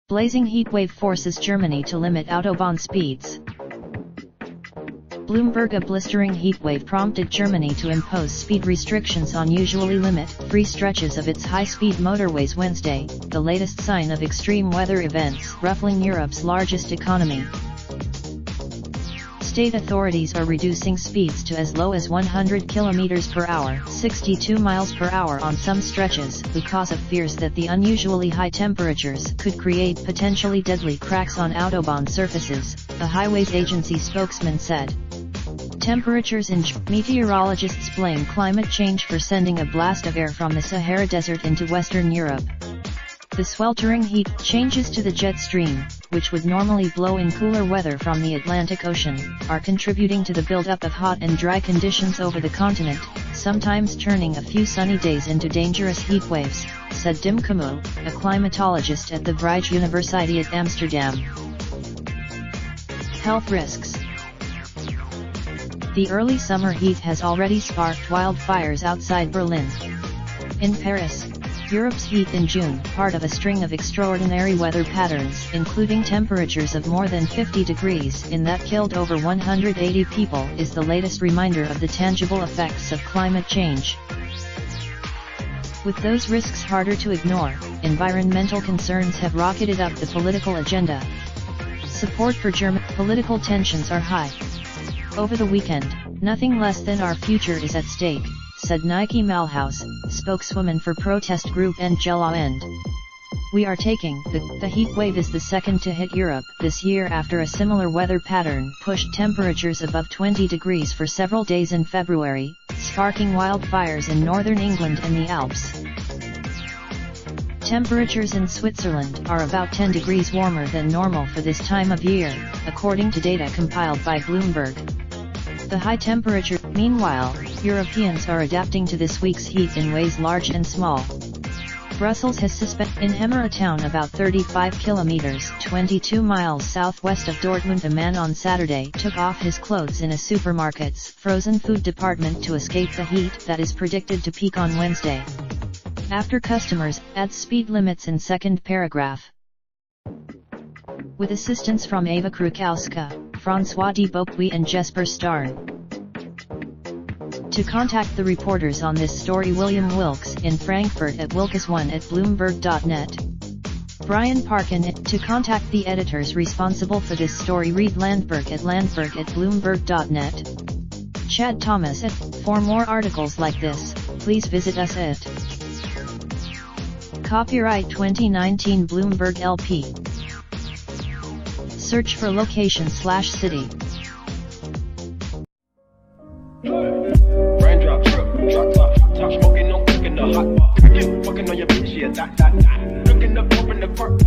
Blazing heatwave forces Germany to limit Autobahn speeds. Bloomberg: a blistering heatwave prompted Germany to impose speed restrictions on usually limit-free stretches of its high-speed motorways Wednesday, the latest sign of extreme weather events ruffling Europe's largest economy. State authorities are reducing speeds to as low as 100 km per hour, 62 miles per hour on some stretches, because of fears that the unusually high temperatures could create potentially deadly cracks on Autobahn surfaces, a highways agency spokesman said. Temperatures in meteorologists blame climate change for sending a blast of air from the Sahara Desert into Western Europe. The sweltering heat changes to the jet stream, which would normally blow in cooler weather from the Atlantic Ocean, are contributing to the buildup of hot and dry conditions over the continent, sometimes turning a few sunny days into dangerous heat waves, said Dim Camus, a climatologist at the Vrije University at Amsterdam. Health risks. The early summer heat has already sparked wildfires outside Berlin. In Paris, Europe's heat in June, part of a string of extraordinary weather patterns, including temperatures of more than 50 degrees in that killed over 180 people, is the latest reminder of the tangible effects of climate change. With those risks harder to ignore, environmental concerns have rocketed up the political agenda. Support for German political tensions are high. Over the weekend, nothing less than our future is at stake, said Nike Malhouse, spokeswoman for protest group Angela End. We are taking the heat wave is the second to hit Europe this year after a similar weather pattern pushed temperatures above 20 degrees for several days in February, sparking wildfires in northern England and the Alps. Temperatures in Switzerland are about 10 degrees warmer than normal for this time of year, according to data compiled by Bloomberg. The high temperature. Meanwhile, Europeans are adapting to this week's heat in ways large and small. Brussels has suspended in Hemera, a town about 35 kilometers (22 miles) southwest of Dortmund. A man on Saturday took off his clothes in a supermarket's frozen food department to escape the heat that is predicted to peak on Wednesday. After customers, adds speed limits in second paragraph. With assistance from Ava Krukowska, François de Beaupuy and Jesper Starn. To contact the reporters on this story: William Wilkes in Frankfurt at wilkes1@bloomberg.net. Brian Parkin. To contact the editors responsible for this story: Reed Landberg at landberg@bloomberg.net. Chad Thomas. For more articles like this, please visit us at Copyright 2019 Bloomberg LP. Search for location/city. Raindrop, drop top smoking, no cooking the hot pot. Fucking on your bitch, yeah, that. Looking up, open the park.